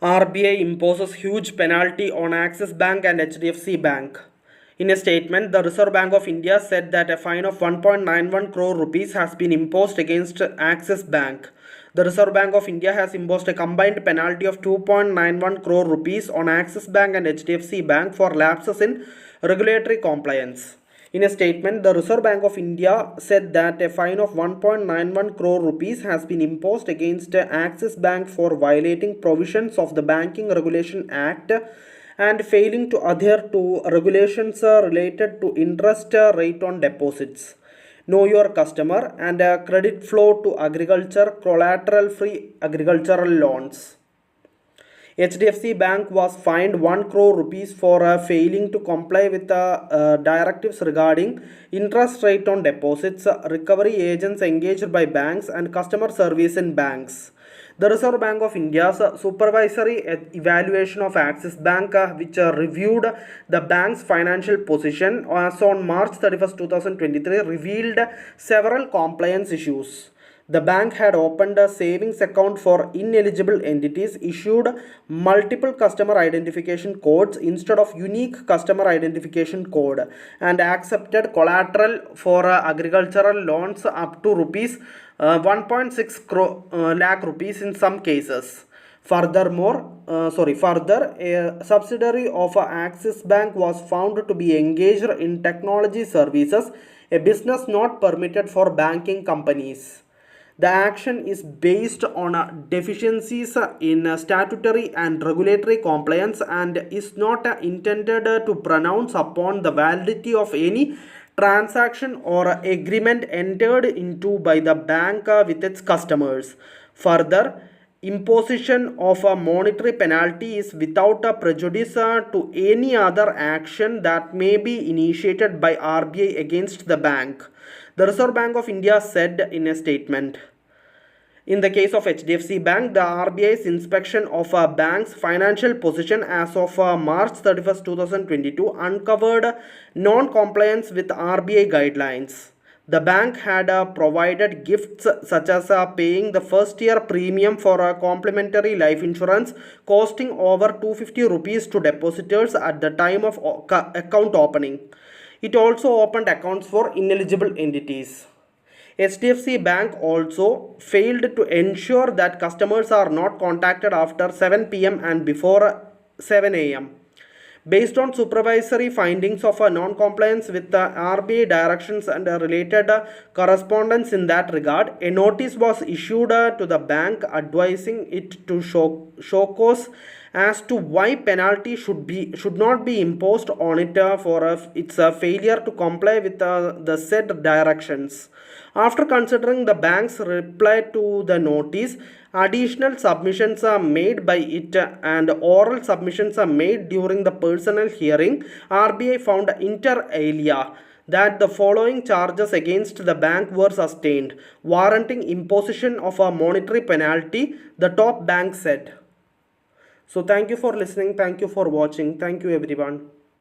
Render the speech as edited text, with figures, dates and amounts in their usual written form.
RBI imposes huge penalty on Axis Bank and HDFC Bank. In a statement, the Reserve Bank of India said that a fine of 1.91 crore rupees has been imposed against Axis Bank. The Reserve Bank of India has imposed a combined penalty of 2.91 crore rupees on Axis Bank and HDFC Bank for lapses in regulatory compliance. In a statement, the Reserve Bank of India said that a fine of 1.91 crore rupees has been imposed against Axis Bank for violating provisions of the Banking Regulation Act and failing to adhere to regulations related to interest rate on deposits, know your customer, and credit flow to agriculture collateral-free agricultural loans. HDFC Bank was fined 1 crore rupees for failing to comply with the directives regarding interest rate on deposits, recovery agents engaged by banks, and customer service in banks. The Reserve Bank of India's supervisory evaluation of Axis Bank, which reviewed the bank's financial position as on March 31st, 2023, revealed several compliance issues. The bank had opened a savings account for ineligible entities, issued multiple customer identification codes instead of unique customer identification code, and accepted collateral for agricultural loans up to rupees 1.6 lakh rupees in some cases. Further, a subsidiary of Axis Bank was found to be engaged in technology services, a business not permitted for banking companies. The action is based on deficiencies in statutory and regulatory compliance and is not intended to pronounce upon the validity of any transaction or agreement entered into by the bank with its customers. Further, imposition of a monetary penalty is without a prejudice to any other action that may be initiated by RBI against the bank, the Reserve Bank of India said in a statement. In the case of HDFC Bank, the RBI's inspection of a bank's financial position as of March 31st, 2022 uncovered non-compliance with RBI guidelines. The bank had provided gifts such as paying the first year premium for a complimentary life insurance costing over 250 rupees to depositors at the time of account opening. It also opened accounts for ineligible entities. HDFC Bank also failed to ensure that customers are not contacted after 7 p.m. and before 7 a.m. Based on supervisory findings of a non-compliance with the RBI directions and related correspondence in that regard, a notice was issued to the bank advising it to show cause as to why penalty should not be imposed on it for its failure to comply with the said directions. After considering the bank's reply to the notice, additional submissions are made by it and oral submissions are made during the personal hearing. RBI found inter alia that the following charges against the bank were sustained, warranting imposition of a monetary penalty, the top bank said. So thank you for listening, thank you for watching, thank you everyone.